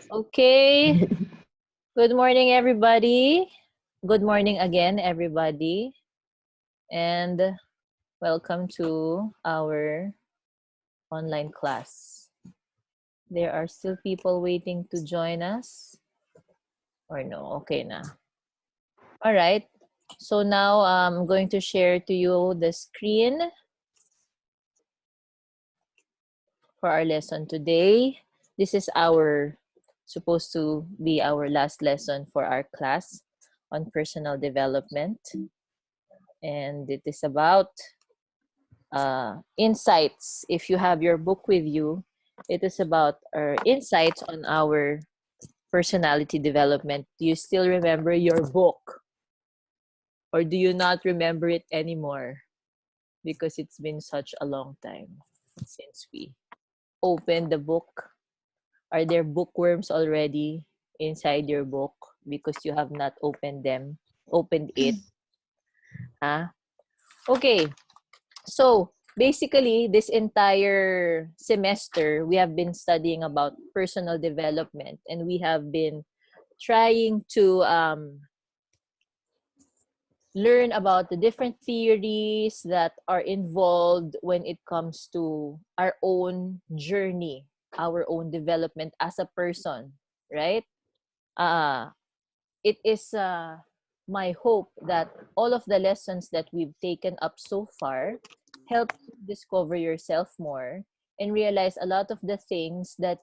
Okay. Good morning, everybody. Good morning again, everybody. And welcome to our online class. There are still people waiting to join us. Or no? Okay na. All right. So now I'm going to share to you the screen for our lesson today. This is supposed to be our last lesson for our class on personal development. And it is about insights. If you have your book with you, it is about our insights on our personality development. Do you still remember your book? Or do you not remember it anymore? Because it's been such a long time since we opened the book. Are there bookworms already inside your book because you have not opened it? Huh? Okay. So basically, this entire semester, we have been studying about personal development, and we have been trying to learn about the different theories that are involved when it comes to our own journey, our own development as a person, right? Uh, it is my hope that all of the lessons that we've taken up so far help you discover yourself more and realize a lot of the things that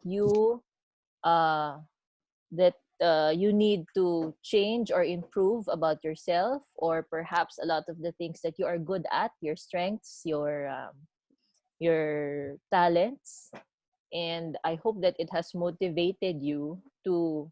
uh, you need to change or improve about yourself, or perhaps a lot of the things that you are good at, your strengths, your talents. And I hope that it has motivated you to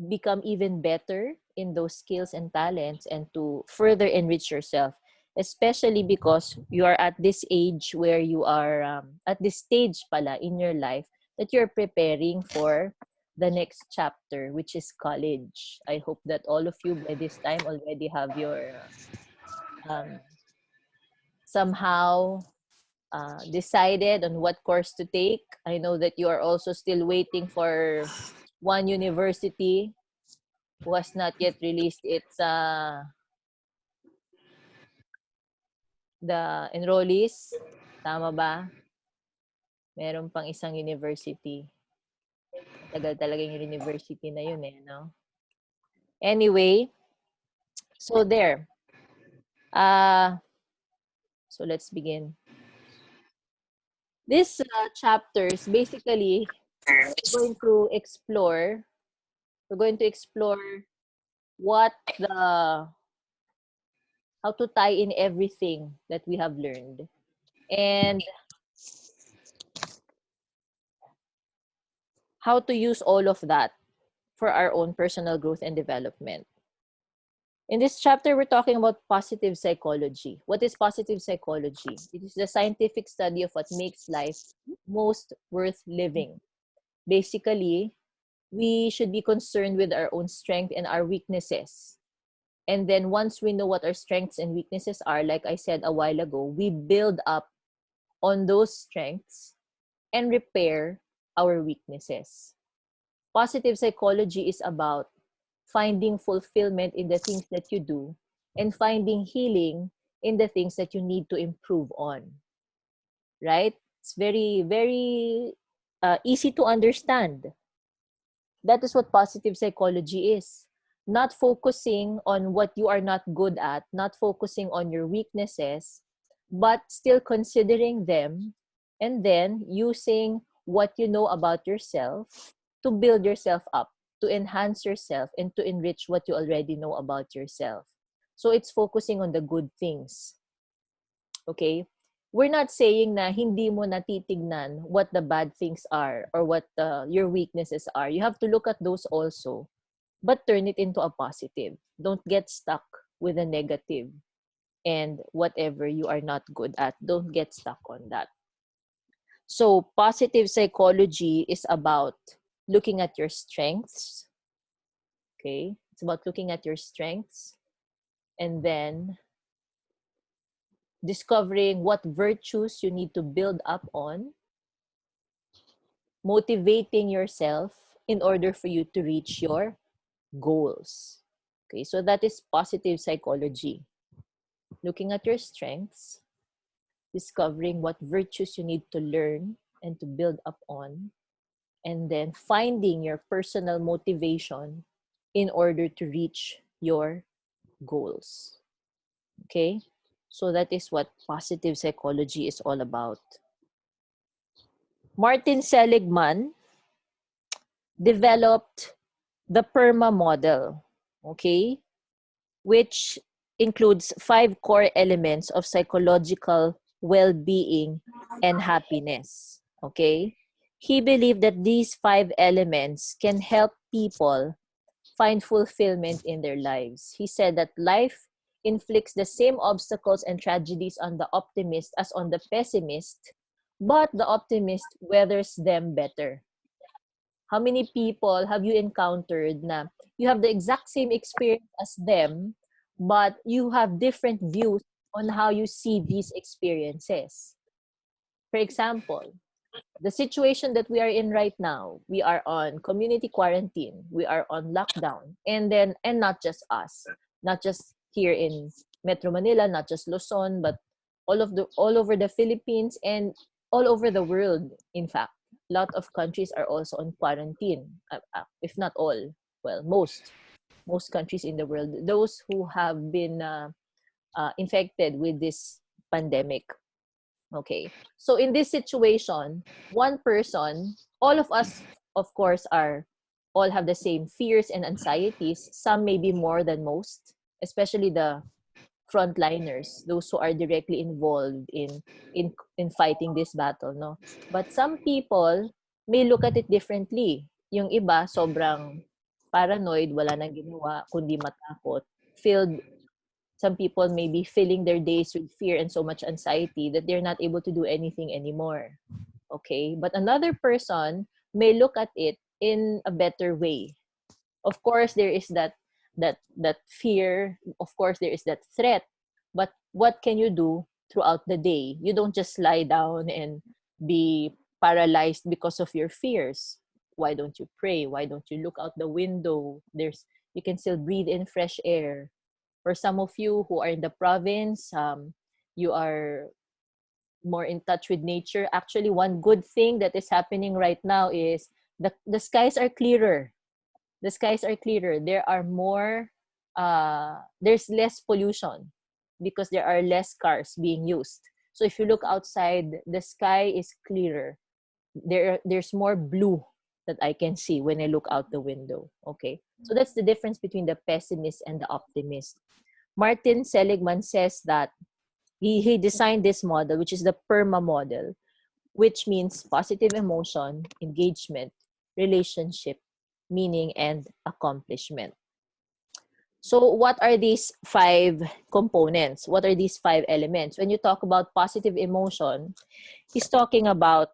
become even better in those skills and talents and to further enrich yourself, especially because you are at this age where you are at this stage pala in your life that you're preparing for the next chapter, which is college. I hope that all of you by this time already have your um, somehow decided on what course to take. I know that you are also still waiting for one university who has not yet released its the enrollees. Tama ba? Meron pang isang university. Tagal talaga yung university na yun eh, no? Anyway, so there. So let's begin. This chapters, basically, we're going to explore, we're going to explore what the, how to tie in everything that we have learned. And how to use all of that for our own personal growth and development. In this chapter, we're talking about positive psychology. What is positive psychology? It is the scientific study of what makes life most worth living. Basically, we should be concerned with our own strength and our weaknesses. And then once we know what our strengths and weaknesses are, like I said a while ago, we build up on those strengths and repair our weaknesses. Positive psychology is about finding fulfillment in the things that you do and finding healing in the things that you need to improve on. Right? It's very, very easy to understand. That is what positive psychology is. Not focusing on what you are not good at, not focusing on your weaknesses, but still considering them and then using what you know about yourself to build yourself up, to enhance yourself, and to enrich what you already know about yourself. So it's focusing on the good things. Okay? We're not saying na hindi mo natitignan what the bad things are or what your weaknesses are. You have to look at those also, but turn it into a positive. Don't get stuck with a negative and whatever you are not good at. Don't get stuck on that. So positive psychology is about looking at your strengths. Okay? It's about looking at your strengths and then discovering what virtues you need to build up on, motivating yourself in order for you to reach your goals. Okay, so that is positive psychology. Looking at your strengths, discovering what virtues you need to learn and to build up on, and then finding your personal motivation in order to reach your goals. Okay? So that is what positive psychology is all about. Martin Seligman developed the Perma Model, okay, which includes 5 core elements of psychological well-being and happiness, okay? He believed that these 5 elements can help people find fulfillment in their lives. He said that life inflicts the same obstacles and tragedies on the optimist as on the pessimist, but the optimist weathers them better. How many people have you encountered na you have the exact same experience as them, but you have different views on how you see these experiences? For example, the situation that we are in right now, we are on community quarantine, we are on lockdown, and not just us, not just here in Metro Manila, not just Luzon, but all over the Philippines and all over the world. In fact, a lot of countries are also on quarantine, if not all, well, most countries in the world, those who have been infected with this pandemic. Okay. So in this situation, one person, all of us, of course, all have the same fears and anxieties. Some maybe more than most, especially the frontliners, those who are directly involved in fighting this battle, no? But some people may look at it differently. Yung iba, sobrang paranoid, wala nang ginawa, kundi matakot, filled some people may be filling their days with fear and so much anxiety that they're not able to do anything anymore. Okay? But another person may look at it in a better way. Of course, there is that fear. Of course, there is that threat. But what can you do throughout the day? You don't just lie down and be paralyzed because of your fears. Why don't you pray? Why don't you look out the window? You can still breathe in fresh air. For some of you who are in the province, you are more in touch with nature. Actually, one good thing that is happening right now is the skies are clearer. The skies are clearer. There's less pollution because there are less cars being used. So if you look outside, the sky is clearer. There's more blue that I can see when I look out the window. Okay. So that's the difference between the pessimist and the optimist. Martin Seligman says that he designed this model, which is the Perma Model, which means positive emotion, engagement, relationship, meaning, and accomplishment. So what are these 5 components? What are these 5 elements? When you talk about positive emotion, he's talking about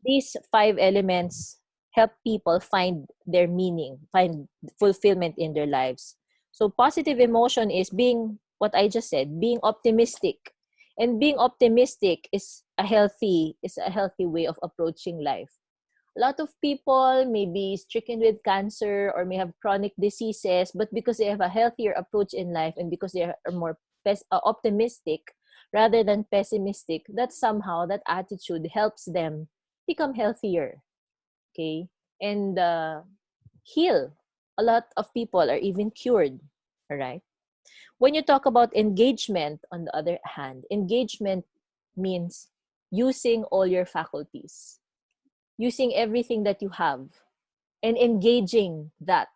these 5 elements help people find their meaning, find fulfillment in their lives. So positive emotion is being, what I just said, being optimistic. And being optimistic is a healthy way of approaching life. A lot of people may be stricken with cancer or may have chronic diseases, but because they have a healthier approach in life and because they are more optimistic rather than pessimistic, that somehow that attitude helps them become healthier, okay, and heal. A lot of people are even cured, all right? When you talk about engagement, on the other hand, engagement means using all your faculties, using everything that you have, and engaging that,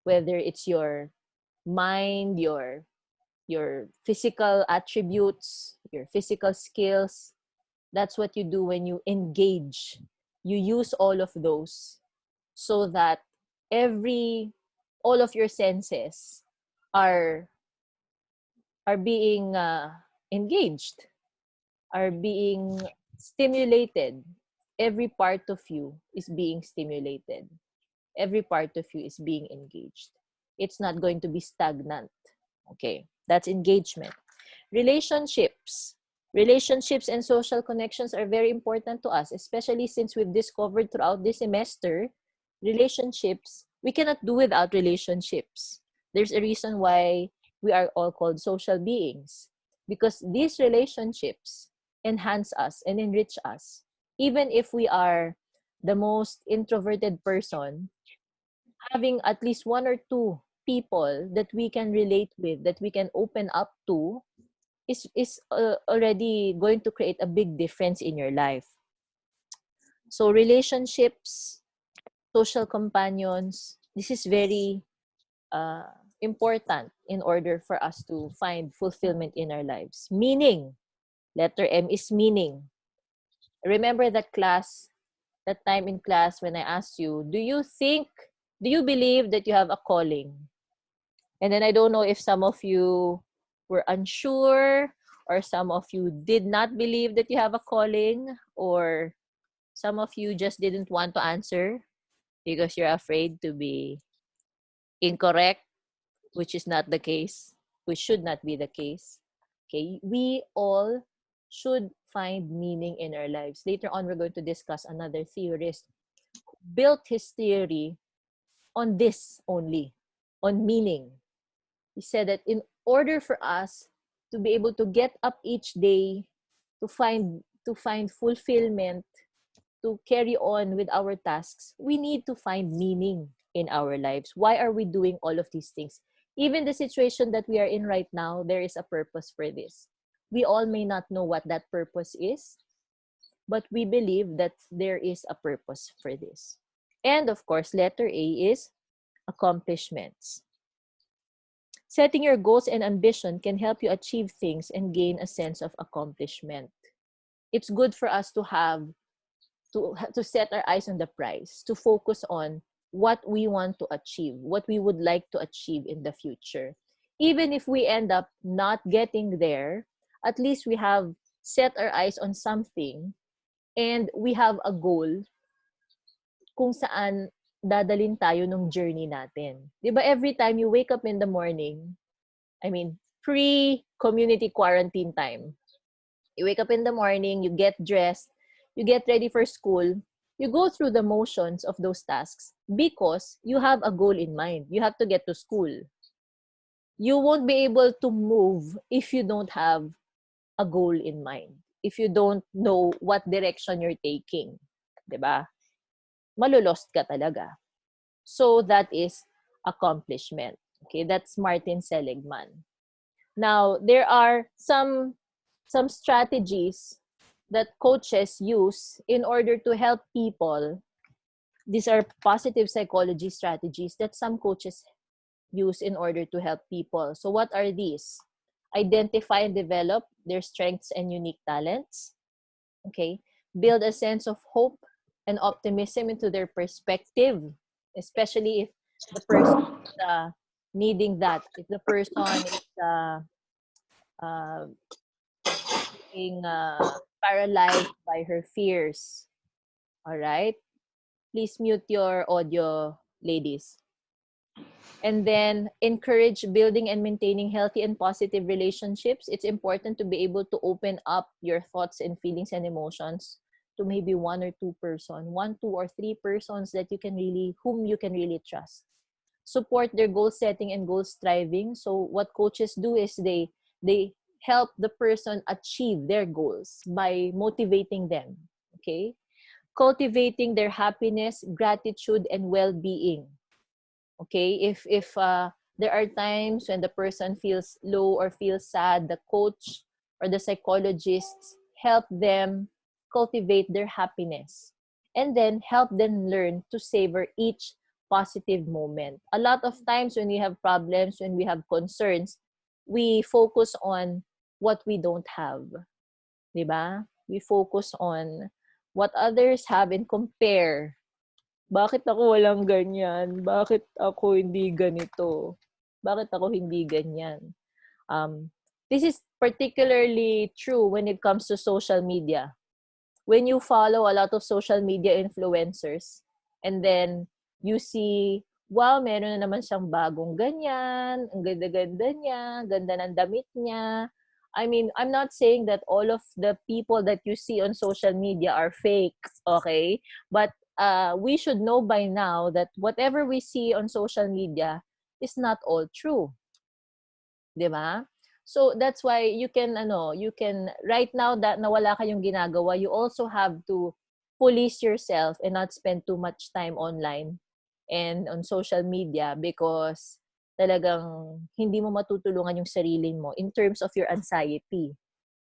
whether it's your mind, your physical attributes, your physical skills. That's what you do when you engage. You use all of those so that all of your senses are being engaged, are being stimulated. Every part of you is being stimulated. Every part of you is being engaged. It's not going to be stagnant. Okay, that's engagement. Relationships. Relationships and social connections are very important to us, especially since we've discovered throughout this semester relationships, we cannot do without relationships. There's a reason why we are all called social beings, because these relationships enhance us and enrich us. Even if we are the most introverted person, having at least one or two people that we can relate with, that we can open up to, is already going to create a big difference in your life. So relationships, social companions, this is very uh, important in order for us to find fulfillment in our lives. Meaning, letter M is meaning. Remember that time in class when I asked you, do you believe that you have a calling? And then I don't know if some of you were unsure, or some of you did not believe that you have a calling, or some of you just didn't want to answer because you're afraid to be incorrect, which is not the case, which should not be the case. Okay, we all should find meaning in our lives. Later on, we're going to discuss another theorist who built his theory on this only, on meaning. He said that in order for us to be able to get up each day to find fulfillment, to carry on with our tasks, we need to find meaning in our lives. Why are we doing all of these things? Even the situation that we are in right now, there is a purpose for this. We all may not know what that purpose is, but we believe that there is a purpose for this. And of course, letter A is accomplishments. Setting your goals and ambition can help you achieve things and gain a sense of accomplishment. It's good for us to set our eyes on the prize, to focus on what we want to achieve, what we would like to achieve in the future. Even if we end up not getting there, at least we have set our eyes on something and we have a goal kung saan dadalin tayo nung journey natin. 'Di ba every time you wake up in the morning, I mean, pre-community quarantine time, you wake up in the morning, you get dressed, you get ready for school, you go through the motions of those tasks because you have a goal in mind. You have to get to school. You won't be able to move if you don't have a goal in mind. If you don't know what direction you're taking. 'Di ba? Malulost ka talaga. So that is accomplishment. Okay, that's Martin Seligman. Now, there are some strategies that coaches use in order to help people. These are positive psychology strategies that some coaches use in order to help people. So what are these? Identify and develop their strengths and unique talents. Okay? Build a sense of hope and optimism into their perspective, especially if the person is needing that. If the person is uh, being paralyzed by her fears. All right? Please mute your audio, ladies. And then encourage building and maintaining healthy and positive relationships. It's important to be able to open up your thoughts and feelings and emotions to maybe one or two one, two or three persons that whom you can really trust. Support their goal setting and goal striving. So what coaches do is they help the person achieve their goals by motivating them. Okay? Cultivating their happiness, gratitude, and well-being. Okay, if there are times when the person feels low or feels sad, the coach or the psychologists help them cultivate their happiness and then help them learn to savor each positive moment. A lot of times when we have problems, when we have concerns, we focus on what we don't have. 'Di ba? We focus on what others have and compare. Bakit ako walang ganyan? Bakit ako hindi ganito? Bakit ako hindi ganyan? Um, this is particularly true when it comes to social media. When you follow a lot of social media influencers and then you see, wow, meron na naman siyang bagong ganyan, ang ganda-ganda niya, ganda ng damit niya. I mean, I'm not saying that all of the people that you see on social media are fake, okay? But we should know by now that whatever we see on social media is not all true. 'Di ba? So that's why you can right now that nawala kayong ginagawa, you also have to police yourself and not spend too much time online and on social media because talagang hindi mo matutulungan yung sarili mo in terms of your anxiety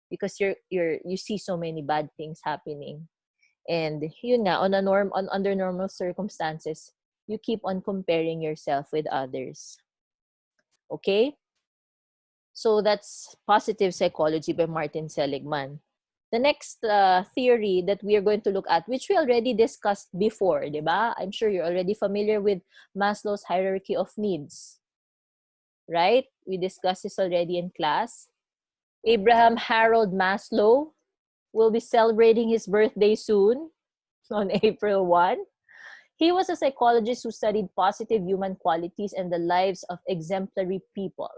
because you see so many bad things happening. And yun nga, under normal circumstances, you keep on comparing yourself with others. Okay? So that's positive psychology by Martin Seligman. The next theory that we are going to look at, which we already discussed before, diba? I'm sure you're already familiar with Maslow's hierarchy of needs. Right? We discussed this already in class. Abraham Harold Maslow will be celebrating his birthday soon on April 1. He was a psychologist who studied positive human qualities and the lives of exemplary people.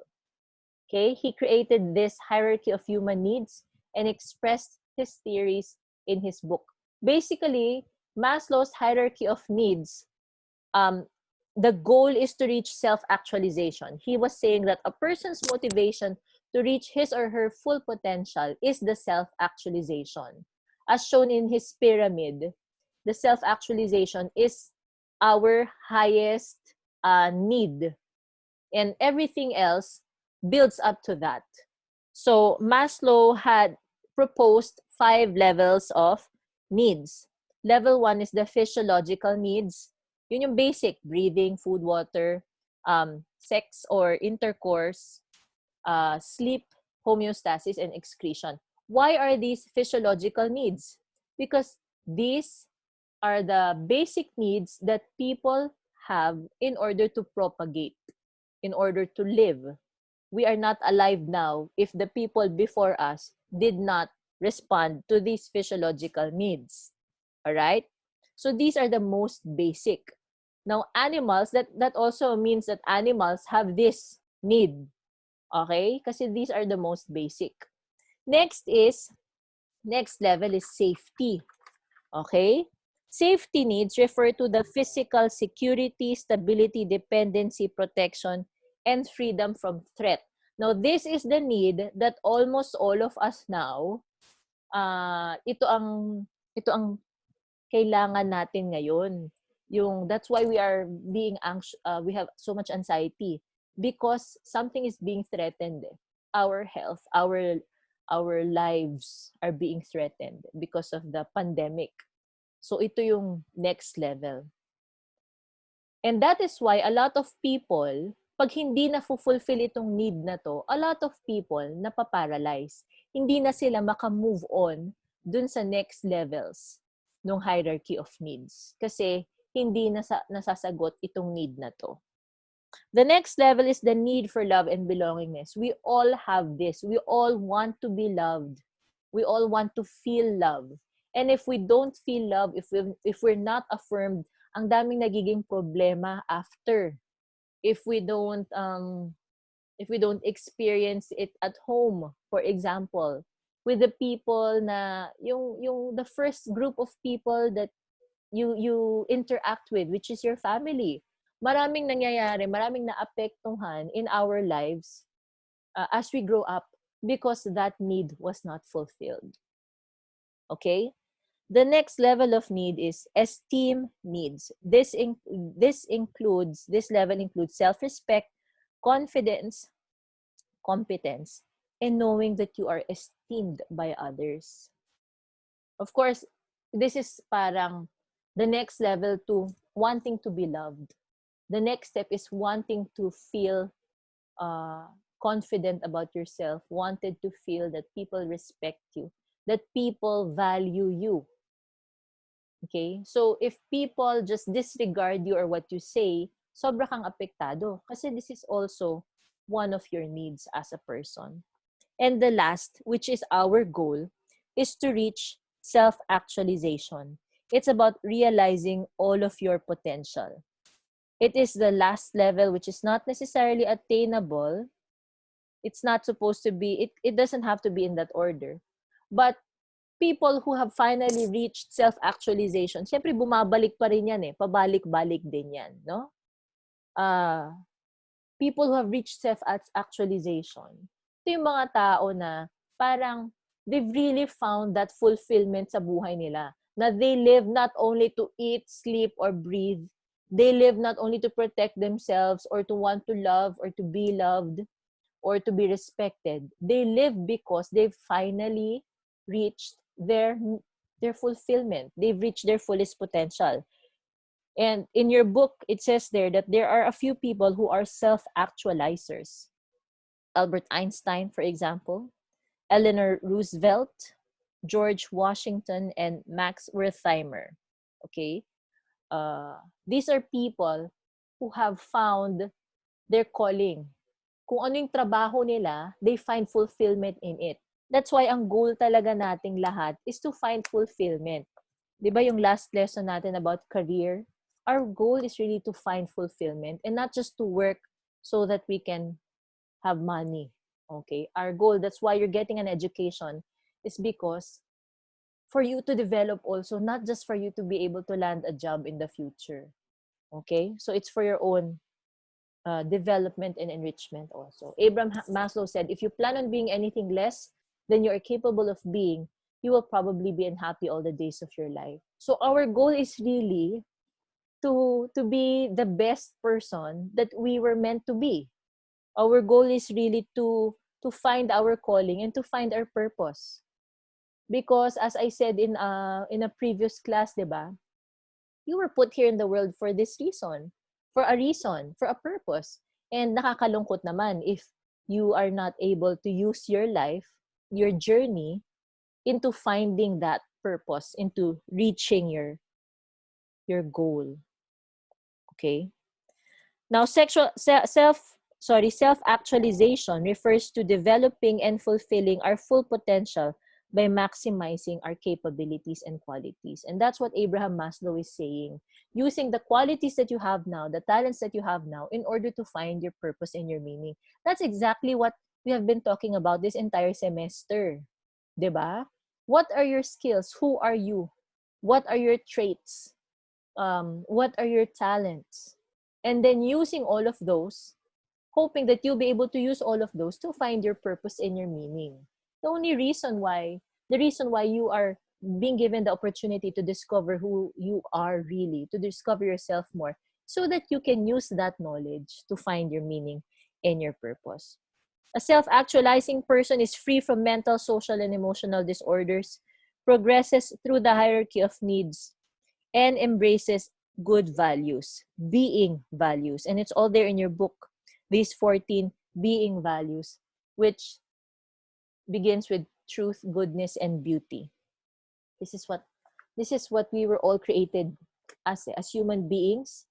Okay, he created this hierarchy of human needs and expressed his theories in his book. Basically, Maslow's hierarchy of needs, the goal is to reach self-actualization. He was saying that a person's motivation to reach his or her full potential is the self-actualization. As shown in his pyramid, the self-actualization is our highest need, and everything else builds up to that. So Maslow had proposed 5 levels of needs. Level 1 is the physiological needs. Yun yung basic, breathing, food, water, sex or intercourse, sleep, homeostasis, and excretion. Why are these physiological needs? Because these are the basic needs that people have in order to propagate, in order to live. We are not alive now if the people before us did not respond to these physiological needs. All right? So these are the most basic. Now, animals, that also means that animals have this need. Okay? Kasi these are the most basic. Next level is safety. Okay? Safety needs refer to the physical security, stability, dependency, protection, and freedom from threat. Now, this is the need that almost all of us now, ito ang kailangan natin ngayon. That's why we are being anxious, we have so much anxiety because something is being threatened. Our health, our lives are being threatened because of the pandemic. So ito yung next level. And that is why a lot of people, pag hindi na fulfill itong need na to, a lot of people napaparalyze. Hindi na sila maka-move on dun sa next levels ng hierarchy of needs. Kasi hindi nasasagot itong need na to. The next level is the need for love and belongingness. We all have this. We all want to be loved. We all want to feel love. And if we don't feel love, if we're not affirmed, ang daming nagiging problema after. If we don't experience it at home, for example, with the people na yung the first group of people that you interact with, which is your family. Maraming nangyayari, maraming naapektuhan in our lives as we grow up because that need was not fulfilled. Okay? The next level of need is esteem needs. This level includes self-respect, confidence, competence, and knowing that you are esteemed by others. Of course, this is parang the next level to wanting to be loved. The next step is wanting to feel confident about yourself, wanted to feel that people respect you, that people value you. Okay? So, if people just disregard you or what you say, sobra kang apektado. Kasi this is also one of your needs as a person. And the last, which is our goal, is to reach self-actualization. It's about realizing all of your potential. It is the last level, which is not necessarily attainable. It's not supposed to be, it doesn't have to be in that order. But people who have finally reached self-actualization, siyempre bumabalik pa rin yan eh. Pabalik-balik din yan, no? People who have reached self-actualization, ito yung mga tao na parang they've really found that fulfillment sa buhay nila. Na they live not only to eat, sleep, or breathe. They live not only to protect themselves or to want to love or to be loved or to be respected. They live because they've finally reached their fulfillment. They've reached their fullest potential. And in your book, it says there that there are a few people who are self-actualizers. Albert Einstein, for example, Eleanor Roosevelt, George Washington, and Max Wertheimer. Okay? These are people who have found their calling. Kung ano yung trabaho nila, they find fulfillment in it. That's why ang goal talaga nating lahat is to find fulfillment. Di ba yung last lesson natin about career? Our goal is really to find fulfillment and not just to work so that we can have money. Okay? Our goal, that's why you're getting an education, is because for you to develop also, not just for you to be able to land a job in the future. Okay? So it's for your own development and enrichment also. Abraham Maslow said, if you plan on being anything less than you are capable of being, you will probably be unhappy all the days of your life. So our goal is really to be the best person that we were meant to be. Our goal is really to find our calling and to find our purpose. Because as I said in a previous class, diba, you were put here in the world for this reason, for a purpose. And nakakalungkot naman if you are not able to use your life, your journey, into finding that purpose, into reaching your goal. Okay? Now, self-actualization refers to developing and fulfilling our full potential by maximizing our capabilities and qualities. And that's what Abraham Maslow is saying. Using the qualities that you have now, the talents that you have now, in order to find your purpose and your meaning. That's exactly what we have been talking about this entire semester. Diba? What are your skills? Who are you? What are your traits? What are your talents? And then using all of those, hoping that you'll be able to use all of those to find your purpose and your meaning. The reason why you are being given the opportunity to discover who you are really, to discover yourself more, so that you can use that knowledge to find your meaning and your purpose. A self-actualizing person is free from mental, social, and emotional disorders, progresses through the hierarchy of needs, and embraces good values, being values. And it's all there in your book, these 14 being values, which begins with truth, goodness, and beauty. This is what we were all created as human beings.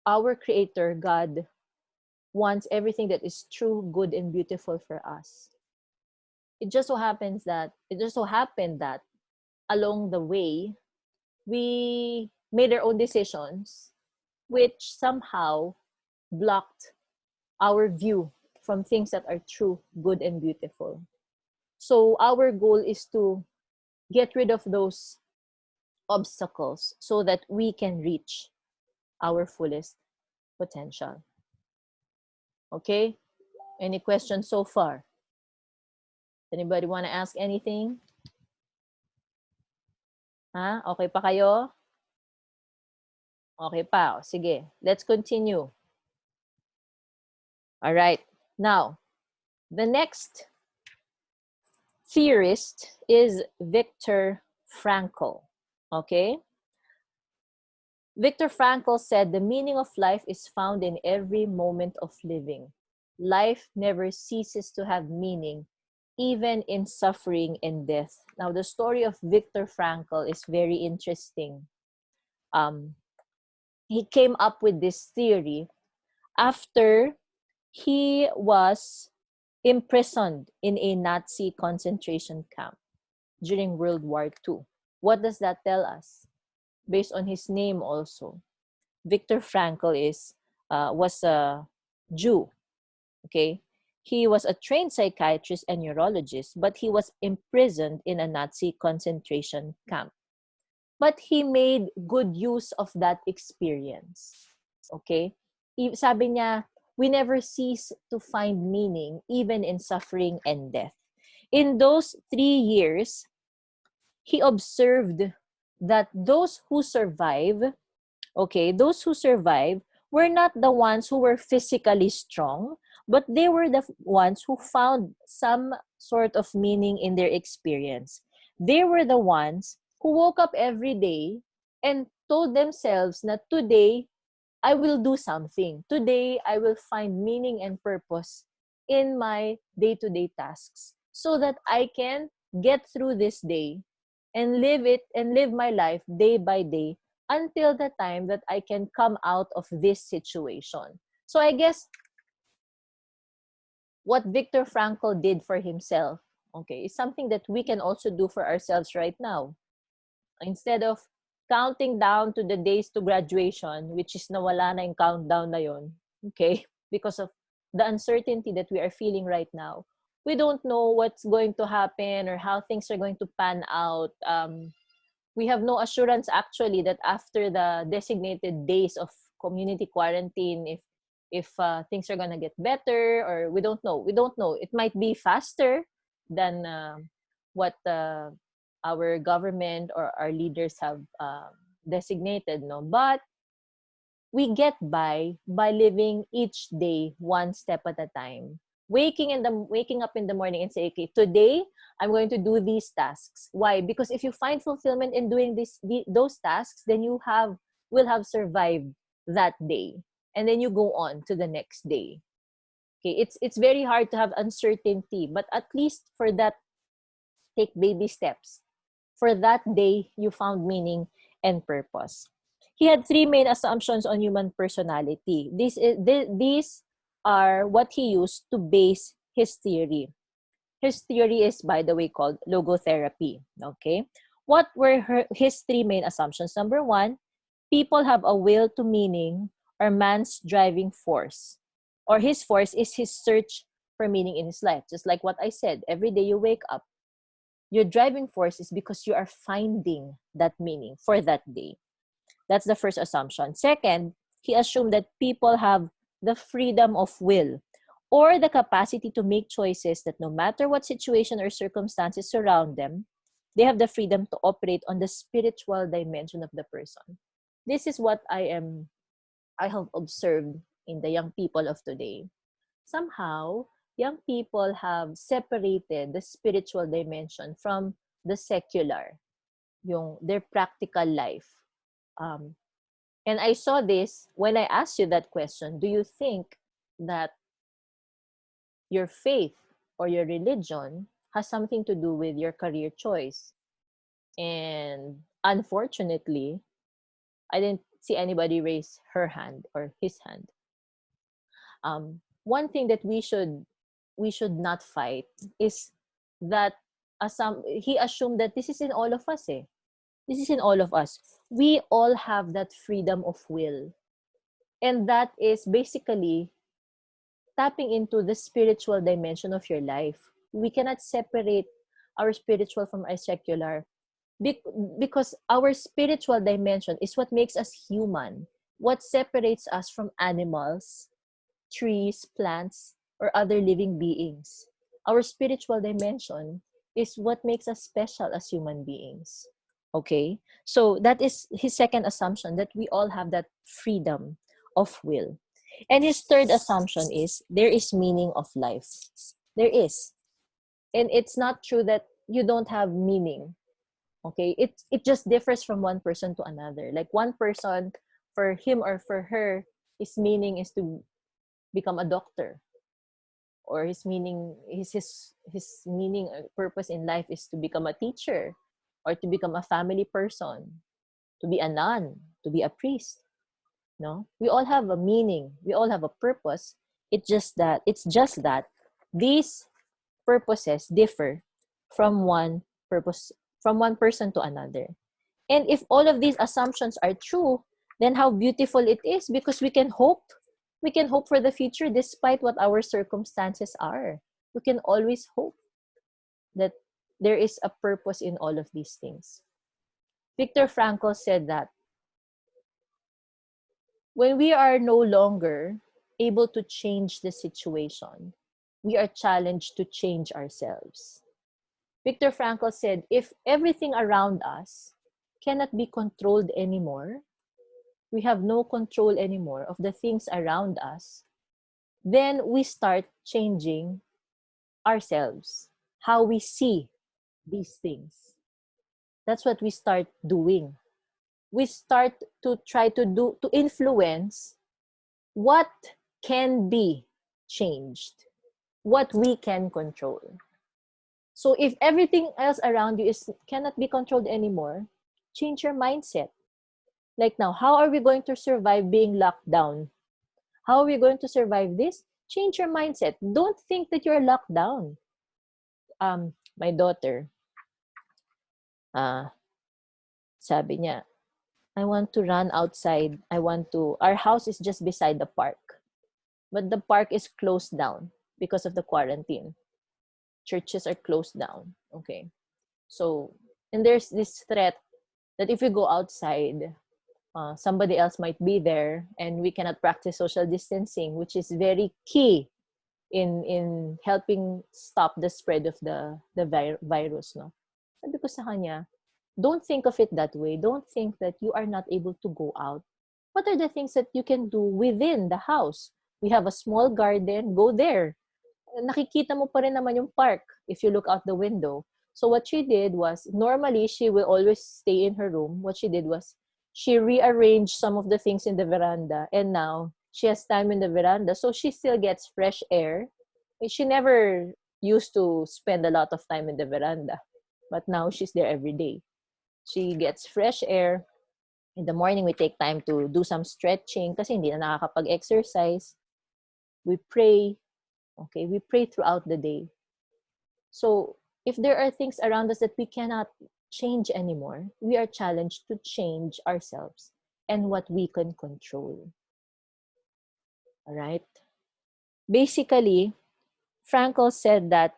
Our Creator, God, wants everything that is true, good, and beautiful for us. It just so happened that along the way, we made our own decisions, which somehow blocked our view from things that are true, good, and beautiful. So our goal is to get rid of those obstacles so that we can reach our fullest potential. Okay? Any questions so far? Anybody want to ask anything? Ha? Okay pa kayo? Okay pa. Sige. Let's continue. All right. Now, the next theorist is Viktor Frankl. Okay? Viktor Frankl said, the meaning of life is found in every moment of living. Life never ceases to have meaning, even in suffering and death. Now, the story of Viktor Frankl is very interesting. He came up with this theory after he was imprisoned in a Nazi concentration camp during World War II. What does that tell us? Based on his name also, Viktor Frankl was a Jew. Okay, He was a trained psychiatrist and neurologist, but he was imprisoned in a Nazi concentration camp. But he made good use of that experience. Okay? Sabi niya, we never cease to find meaning even in suffering and death. In those 3 years, he observed that those who survive, those who survive were not the ones who were physically strong, but they were the ones who found some sort of meaning in their experience. They were the ones who woke up every day and told themselves that today I will do something. Today I will find meaning and purpose in my day-to-day tasks so that I can get through this day and live my life day by day until the time that I can come out of this situation. So I guess what Viktor Frankl did for himself, is something that we can also do for ourselves right now. Instead of counting down to the days to graduation, which is nawala na yung countdown na yun, because of the uncertainty that we are feeling right now. We don't know what's going to happen or how things are going to pan out. We have no assurance actually that after the designated days of community quarantine, if things are gonna get better, or we don't know. It might be faster than what our government or our leaders have designated, no? But we get by living each day one step at a time. Waking up in the morning and say, okay, today I'm going to do these tasks. Why? Because if you find fulfillment in doing those tasks, then you will have survived that day, and then you go on to the next day. Okay, it's very hard to have uncertainty, but at least for that, take baby steps. For that day, you found meaning and purpose. He had 3 main assumptions on human personality. These are what he used to base his theory. His theory is, by the way, called Logotherapy. Okay? What were his 3 main assumptions? Number 1, people have a will to meaning, or man's driving force. Or his force is his search for meaning in his life. Just like what I said, every day you wake up, your driving force is because you are finding that meaning for that day. That's the first assumption. Second, he assumed that people have the freedom of will, or the capacity to make choices that no matter what situation or circumstances surround them, they have the freedom to operate on the spiritual dimension of the person. This is what I have observed in the young people of today. Somehow, young people have separated the spiritual dimension from the secular, their practical life. And I saw this when I asked you that question. Do you think that your faith or your religion has something to do with your career choice? And unfortunately, I didn't see anybody raise her hand or his hand. One thing that we should not fight is that he assumed that this is in all of us. This is in all of us. We all have that freedom of will. And that is basically tapping into the spiritual dimension of your life. We cannot separate our spiritual from our secular because our spiritual dimension is what makes us human. What separates us from animals, trees, plants, or other living beings. Our spiritual dimension is what makes us special as human beings. Okay? So that is his second assumption, that we all have that freedom of will. And his third assumption is there is meaning of life. There is. And it's not true that you don't have meaning. Okay? It just differs from one person to another. Like one person, for him or for her, his meaning is to become a doctor, or his meaning or purpose in life is to become a teacher, or to become a family person, to be a nun, to be a priest. No, we all have a meaning, we all have a purpose. It's just that these purposes differ from one person to another. And if all of these assumptions are true, then how beautiful it is, because we can hope We can hope for the future despite what our circumstances are. We can always hope that there is a purpose in all of these things. Viktor Frankl said that when we are no longer able to change the situation, we are challenged to change ourselves. Viktor Frankl said, if everything around us cannot be controlled anymore, we have no control anymore of the things around us, then we start changing ourselves, how we see these things. That's what we start doing. We start to try to influence what can be changed, what we can control. So if everything else around you cannot be controlled anymore, change your mindset. Like now, how are we going to survive being locked down? How are we going to survive this? Change your mindset. Don't think that you're locked down. My daughter, sabi niya, I want to run outside. Our house is just beside the park. But the park is closed down because of the quarantine. Churches are closed down. Okay. So, and there's this threat that if we go outside, somebody else might be there and we cannot practice social distancing, which is very key in helping stop the spread of the virus. No? Sabi ko sa kanya, don't think of it that way. Don't think that you are not able to go out. What are the things that you can do within the house? We have a small garden, go there. Nakikita mo pa rin naman yung park if you look out the window. So what she did was, normally she will always stay in her room. What she did was, she rearranged some of the things in the veranda, and now she has time in the veranda, so she still gets fresh air. She never used to spend a lot of time in the veranda, but now she's there every day. She gets fresh air. In the morning, we take time to do some stretching kasi hindi na nakakapag-exercise. We pray. Okay, we pray throughout the day. So if there are things around us that we cannot change anymore, we are challenged to change ourselves and what we can control. All right? Basically, Frankl said that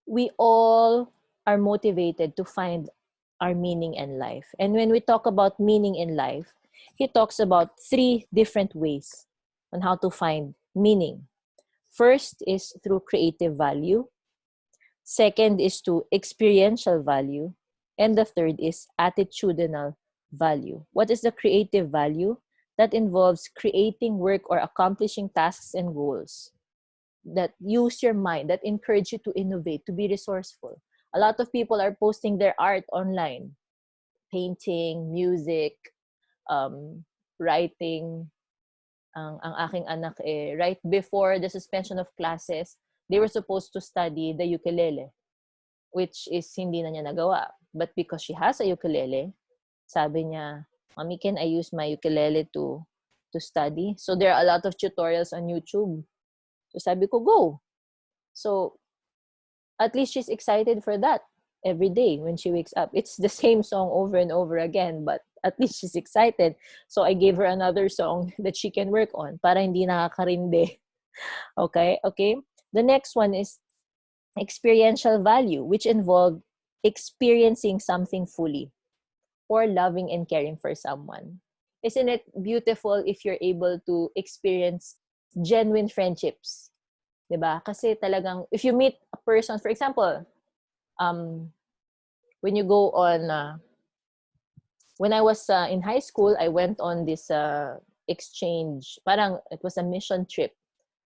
we all are motivated to find our meaning in life. And when we talk about meaning in life, he talks about 3 different ways on how to find meaning. First is through creative value. Second is to experiential value. And the third is attitudinal value. What is the creative value? That involves creating work or accomplishing tasks and goals that use your mind, that encourage you to innovate, to be resourceful. A lot of people are posting their art online. Painting, music, writing. Ang aking anak right before the suspension of classes, they were supposed to study the ukulele, which is hindi na niya nagawa. But because she has a ukulele, sabi niya, Mommy, can I use my ukulele to study? So there are a lot of tutorials on YouTube. So sabi ko, go. So at least she's excited for that every day when she wakes up. It's the same song over and over again, but at least she's excited. So I gave her another song that she can work on para hindi nakakarindi. Okay? The next one is experiential value, which involved experiencing something fully or loving and caring for someone. Isn't it beautiful if you're able to experience genuine friendships? Diba? Kasi talagang, if you meet a person, for example, when you go on, when I was in high school, I went on this exchange, parang it was a mission trip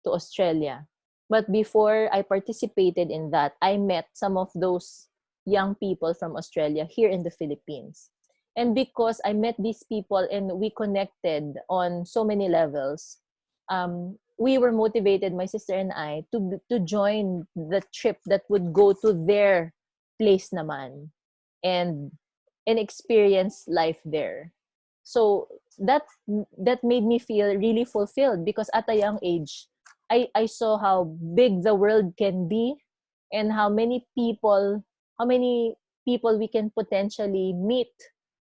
to Australia. But before I participated in that, I met some of those young people from Australia here in the Philippines. And because I met these people and we connected on so many levels, we were motivated, my sister and I, to join the trip that would go to their place naman and experience life there. So that made me feel really fulfilled because at a young age, I saw how big the world can be and how many people we can potentially meet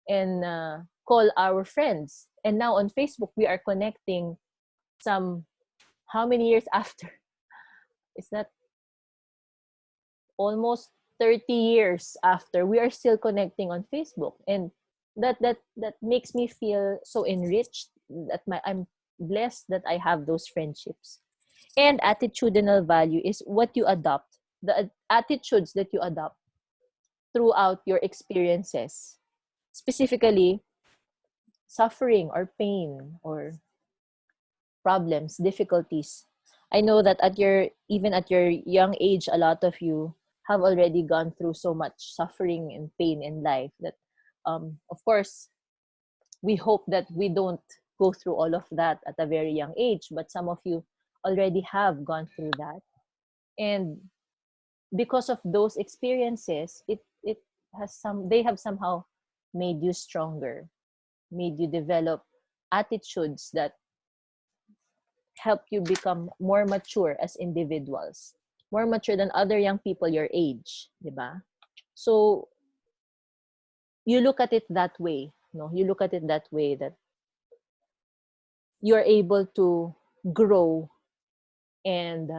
and call our friends. And now on Facebook, we are connecting how many years after? Is that almost 30 years after, we are still connecting on Facebook. And that makes me feel so enriched that I'm blessed that I have those friendships. And attitudinal value is what you adopt, the attitudes that you adopt throughout your experiences, specifically suffering or pain or problems, difficulties. I know that even at your young age, a lot of you have already gone through so much suffering and pain in life that, of course, we hope that we don't go through all of that at a very young age, but some of you already have gone through that. And because of those experiences, they have somehow made you stronger, made you develop attitudes that help you become more mature as individuals, more mature than other young people your age, di ba? So you look at it that way, no? You look at it that way, that you're able to grow and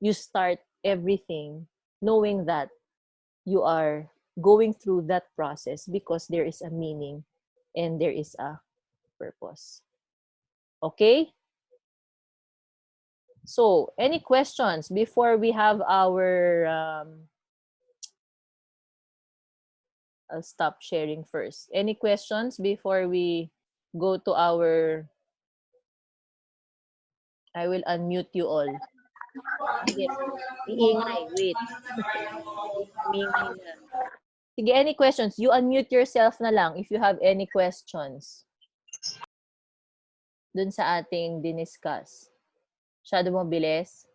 you start everything knowing that you are going through that process because there is a meaning and there is a purpose. Okay? So, any questions before we have our I'll stop sharing first. Any questions before we go to our... I will unmute you all. Sige, iingay. Wait. Iingay na. Sige, any questions? You unmute yourself na lang if you have any questions dun sa ating diniscuss. Masyado mo bilis?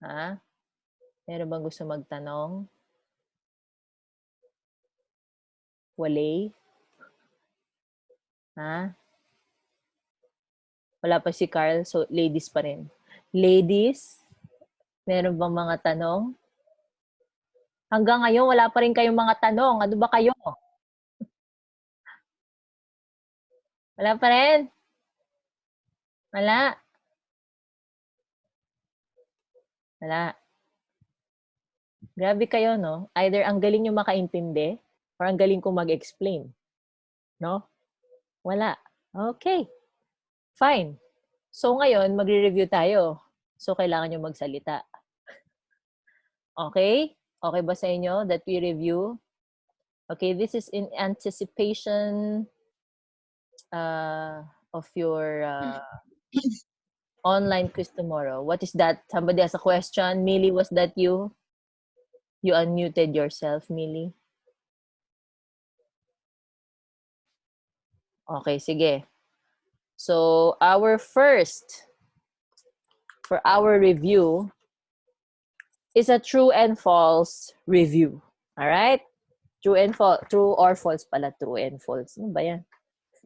Ha? Meron bang gusto magtanong? Walay? Ha? Wala pa si Carl, so ladies pa rin. Ladies, meron bang mga tanong? Hanggang ngayon, wala pa rin kayong mga tanong. Ano ba kayo? Wala pa rin? Wala. Wala. Grabe kayo, no? Either ang galing nyo makaintindi or ang galing kong mag-explain. No? Wala. Okay. Fine. So ngayon, magre-review tayo. So kailangan nyo magsalita. Okay? Okay ba sa inyo that we review? Okay, this is in anticipation of your online quiz tomorrow. What is that? Somebody has a question. Millie, was that you? You unmuted yourself, Millie. Okay, sige. So, for our review is a true and false review. All right? True or false pala. True and false. Ano ba yan?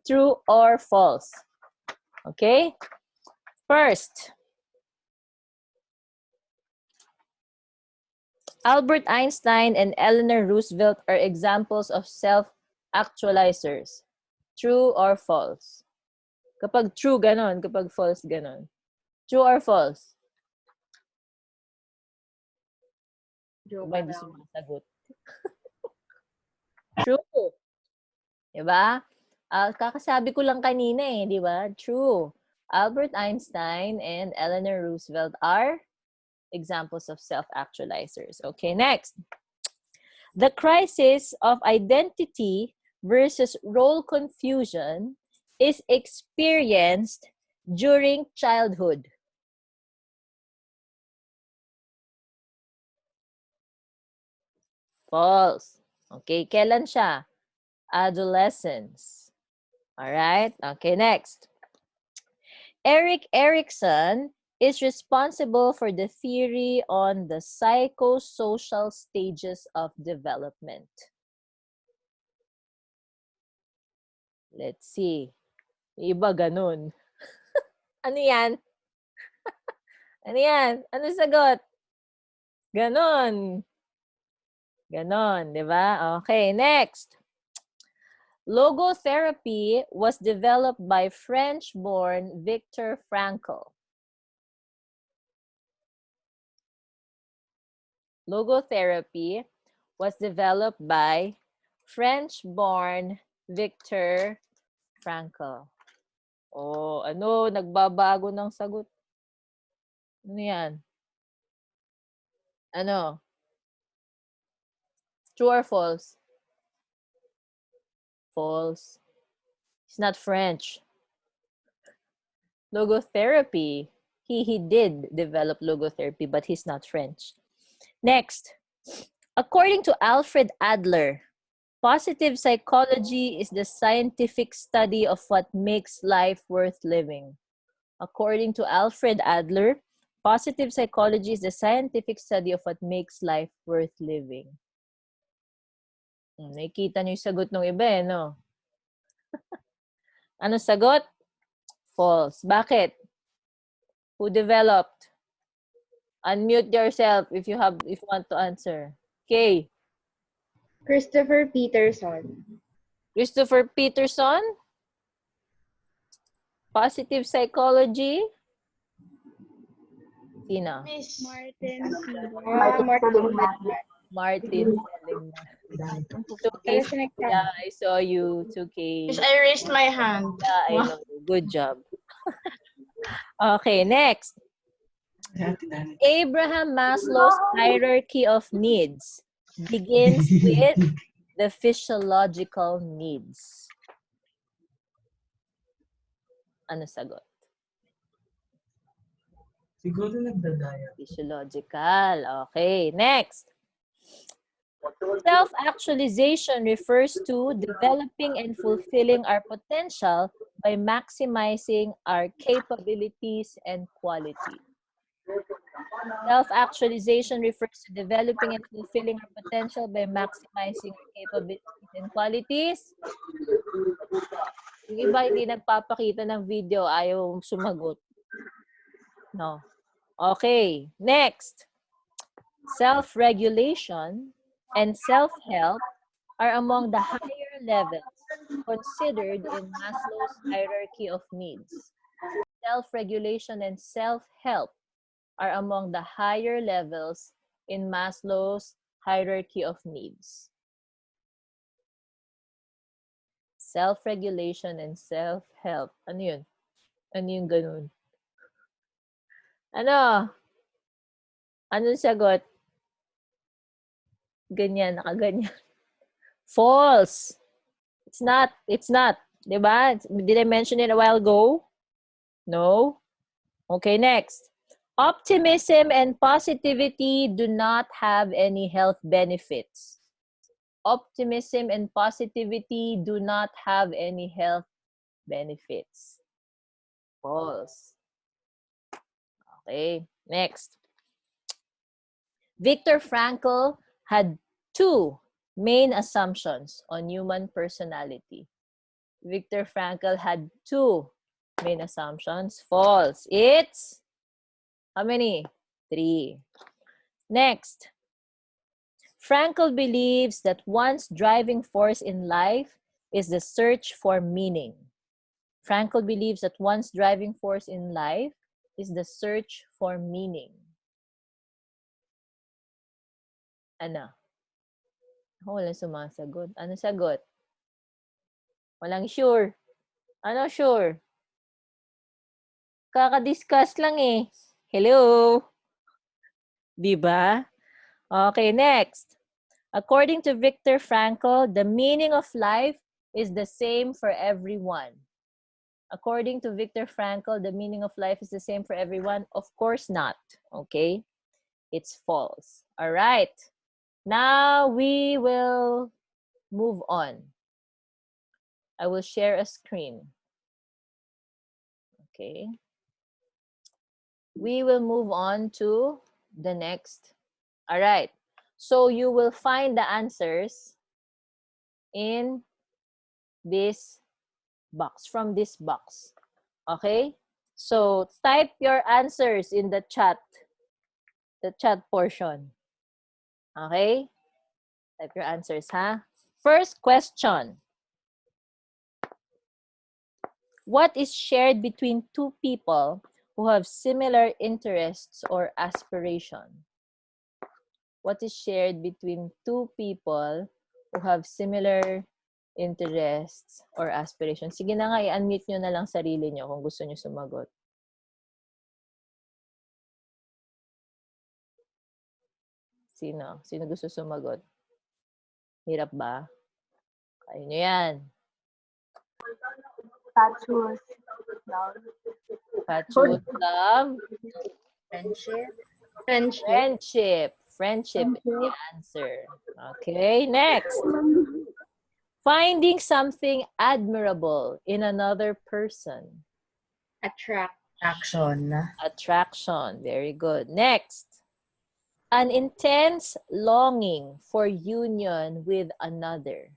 True or false. Okay? First, Albert Einstein and Eleanor Roosevelt are examples of self-actualizers. True or false? Kapag true, ganon. Kapag false, ganon. True or false? True Ba, ka hindi daw. sumasagot. True. Diba? Kakasabi ko lang kanina eh, di ba? True. Albert Einstein and Eleanor Roosevelt are examples of self-actualizers. Okay, next. The crisis of identity versus role confusion is experienced during childhood. False. Okay, kailan siya? Adolescence. All right. Okay, next. Erik Erikson is responsible for the theory on the psychosocial stages of development. Let's see. Iba ganun. Ano yan? Ano yan? Ano sagot? Ganon. Ganon, di ba? Okay, next. Logotherapy was developed by French-born Viktor Frankl. Logotherapy was developed by French-born Viktor Frankl. Oh, ano? Nagbabago ng sagot. Ano yan? Ano? True or false? False. It's not French. Logotherapy. He did develop logotherapy, but he's not French. Next. According to Alfred Adler, positive psychology is the scientific study of what makes life worth living. According to Alfred Adler, positive psychology is the scientific study of what makes life worth living. Nakikita niyo yung sagot ng iba eh, no? Ano sagot? False. Bakit? Who developed? Unmute yourself if you want to answer. Okay. Christopher Peterson. Christopher Peterson? Positive psychology? Sino? Miss Martin Seligman. Martin Seligman. 2K. Yeah, I saw you. 2K. Miss, I raised my hand. Yeah, I know. Good job. Okay, next. Abraham Maslow's hierarchy of needs begins with the physiological needs. Ano sagot? Siguro nagdadaya. Physiological. Okay, next. Self-actualization refers to developing and fulfilling our potential by maximizing our capabilities and qualities. Self-actualization refers to developing and fulfilling our potential by maximizing our capabilities and qualities. Yung iba hindi nagpapakita ng video, ayaw sumagot. No. Okay, next. Self-regulation and self-help are among the higher levels considered in Maslow's hierarchy of needs. Self-regulation and self-help are among the higher levels in Maslow's hierarchy of needs. Self-regulation and self-help. Ano yun? Ano yung ganun? Ano? Anong sagot? Ganyan, nakaganyan. False. It's not. It's not. Diba? Did I mention it a while ago? No? Okay, next. Optimism and positivity do not have any health benefits. Optimism and positivity do not have any health benefits. False. Okay, next. Viktor Frankl had two main assumptions on human personality. Viktor Frankl had two main assumptions. False. It's how many? 3. Next. Frankl believes that one's driving force in life is the search for meaning. Frankl believes that one's driving force in life is the search for meaning. Ano? Walang sumasagot. Ano sagot? Walang sure. Ano sure? Kaka-discuss lang eh. Hello? Diba? Okay, next. According to Viktor Frankl, the meaning of life is the same for everyone. According to Viktor Frankl, the meaning of life is the same for everyone? Of course not. Okay? It's false. All right. Now we will move on. I will share a screen. Okay. We will move on to the next. All right. So you will find the answers in this box, from this box. Okay? So type your answers in the chat portion. Okay? Type your answers, ha? First question. What is shared between two people who have similar interests or aspiration? What is shared between two people who have similar interests or aspirations? Sige na nga, i-unmute nyo na lang sarili nyo kung gusto nyo sumagot. Sino? Sino gusto sumagot? Hirap ba? Kaya nyo yan. Fatuous love. Fatuous love. Friendship. Friendship. Friendship is the answer. Okay, next. Finding something admirable in another person. Attraction. Attraction. Very good. Next. An intense longing for union with another.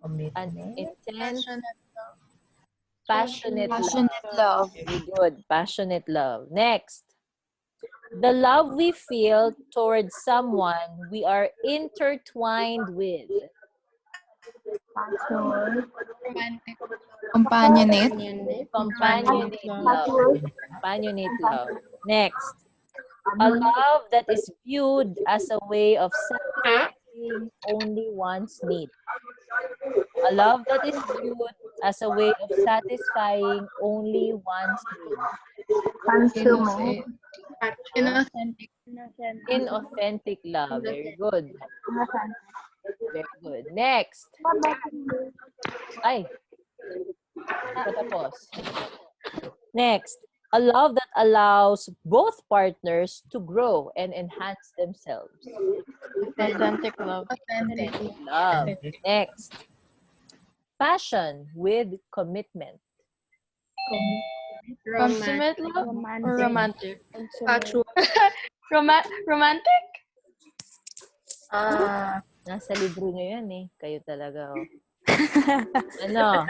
An intense, passionate love. Very good. Passionate love. Next. The love we feel towards someone we are intertwined with. Companionate. Companionate love. Companionate love. Next. A love that is viewed as a way of satisfying only one's need. A love that is viewed as a way of satisfying only one's need. Consuming. Inauthentic. Inauthentic love. Very good. Very good. Next. Ay. Patapos. Next. A love that allows both partners to grow and enhance themselves. Authentic love. Authentic love. Next. Passion with commitment. Consummate love or romantic? Romantic? Nasa libro nyo yan eh. Kayo talaga. Oh. Ano?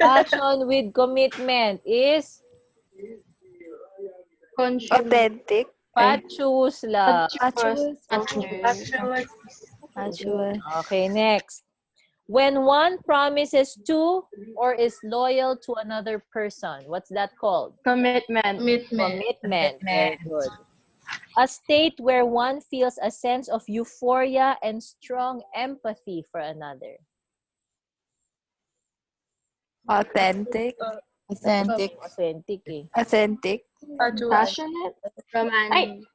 Passion with commitment is Authentic. fatuous love. Okay, next. When one promises to or is loyal to another person, what's that called? Commitment. Commitment. Very good. A state where one feels a sense of euphoria and strong empathy for another. Authentic. Authentic. Authentic eh. Authentic. Passionate. Romantic.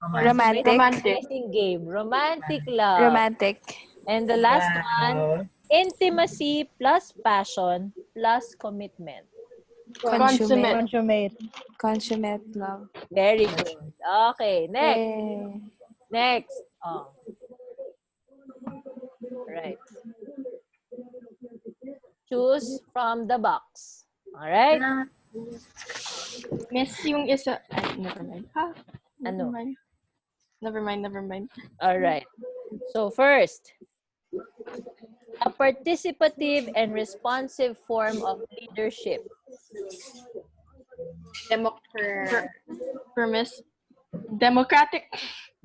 Guessing game. Romantic love. Romantic. And the last one, intimacy plus passion plus commitment. Consummate. Consummate love. Very good. Okay, next. Yay. Next. Oh. Right. Choose from the box. All right? Miss yung isa. Ay, never mind. Ha? Ano? Never mind. All right. So first, a participative and responsive form of leadership. Democratic.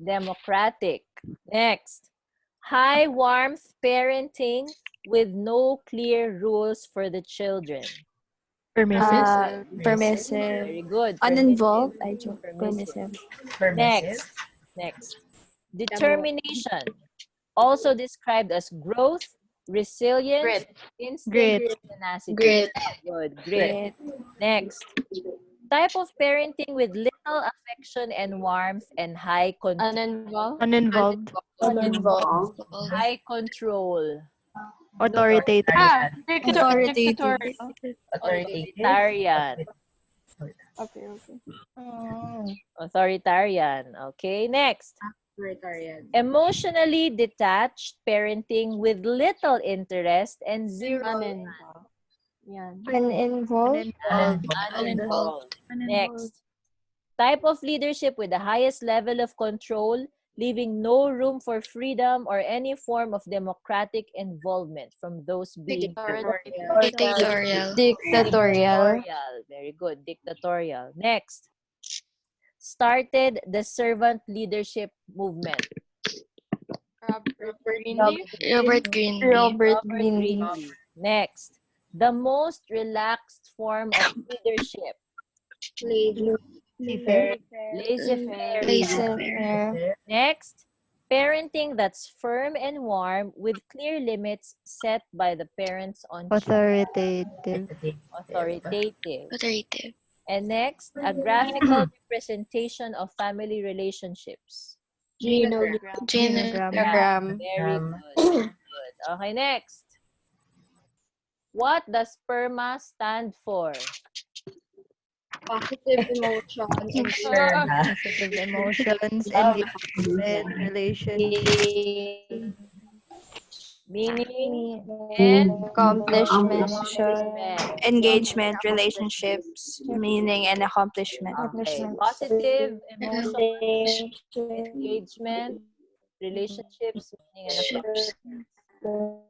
Democratic. Next, high warmth parenting with no clear rules for the children. Permissive. Very good. Uninvolved. Permissive. Permissive. Next. Determination. Also described as growth, resilience, instinct, tenacity. Good. Grit. Next. Type of parenting with little affection and warmth and high control. Uninvolved. High control. Authoritative. Authoritarian. Okay. Authoritarian. Okay, next. Emotionally detached parenting with little interest and zero Uninvolved. uninvolved. Next. Type of leadership with the highest level of control, leaving no room for freedom or any form of democratic involvement from those being Dictatorial. Very good. Dictatorial. Next. Started the servant leadership movement. Robert Greenlee. Next. The most relaxed form of leadership. Laissez-faire. Laissez-faire. Laissez-faire. Next, parenting that's firm and warm with clear limits set by the parents on children. Authoritative. Authoritative. Authoritative. And next, a graphical representation of family relationships. Genogram. Genogram. Very good. Good. Okay, next. What does PERMA stand for? Positive emotion. Positive emotions, engagement, relationship, Meaning and Accomplishment. accomplishment. Engagement, relationships, meaning, and accomplishment. Okay. Positive emotions, engagement, relationships, meaning and accomplishment.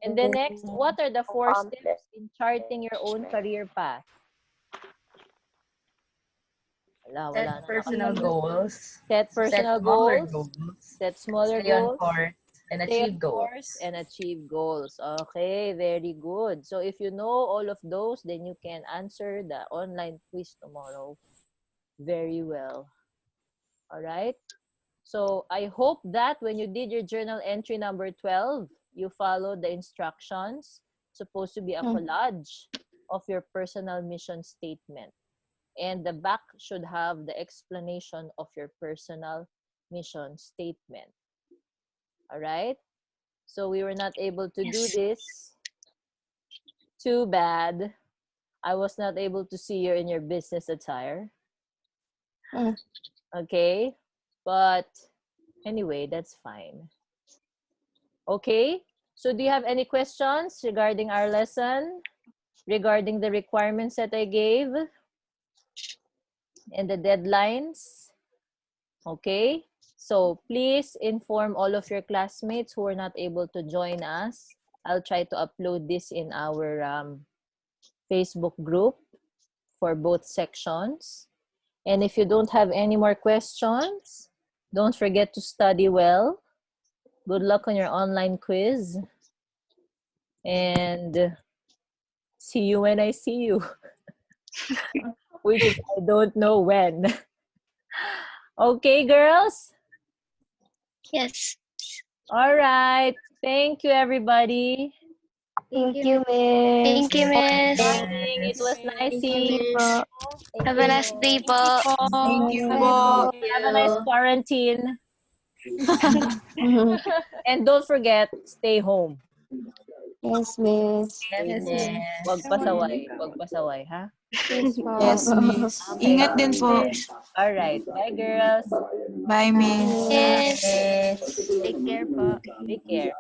And then next, what are the 4 steps in charting your own career path? Wala Set na. personal goals. Set personal goals. Set smaller Stay on goals. course and Stay achieve on goals. course and achieve goals. Okay, very good. So if you know all of those, then you can answer the online quiz tomorrow very well. All right? So I hope that when you did your journal entry number 12, you followed the instructions. Supposed to be a collage of your personal mission statement. And the back should have the explanation of your personal mission statement. All right? So we were not able to do this. Too bad. I was not able to see you in your business attire. Okay? But anyway, that's fine. Okay? So do you have any questions regarding our lesson? Regarding the requirements that I gave? And the deadlines? Okay? So please inform all of your classmates who were not able to join us. I'll try to upload this in our Facebook group for both sections. And if you don't have any more questions, don't forget to study well. Good luck on your online quiz. And see you when I see you. Which is, I don't know when. Okay, girls? Yes. All right. Thank you, everybody. Thank you, Miss. Thank you, Miss. It was nice seeing you. Have a nice day po. Thank you po. Have a nice quarantine. And don't forget, stay home. Yes, Miss. Wag pasaway. Wag pasaway, ha? Yes, Miss. Okay. Ingat din po. All right. Bye, girls. Bye, Miss. Yes. Take care po. Take care.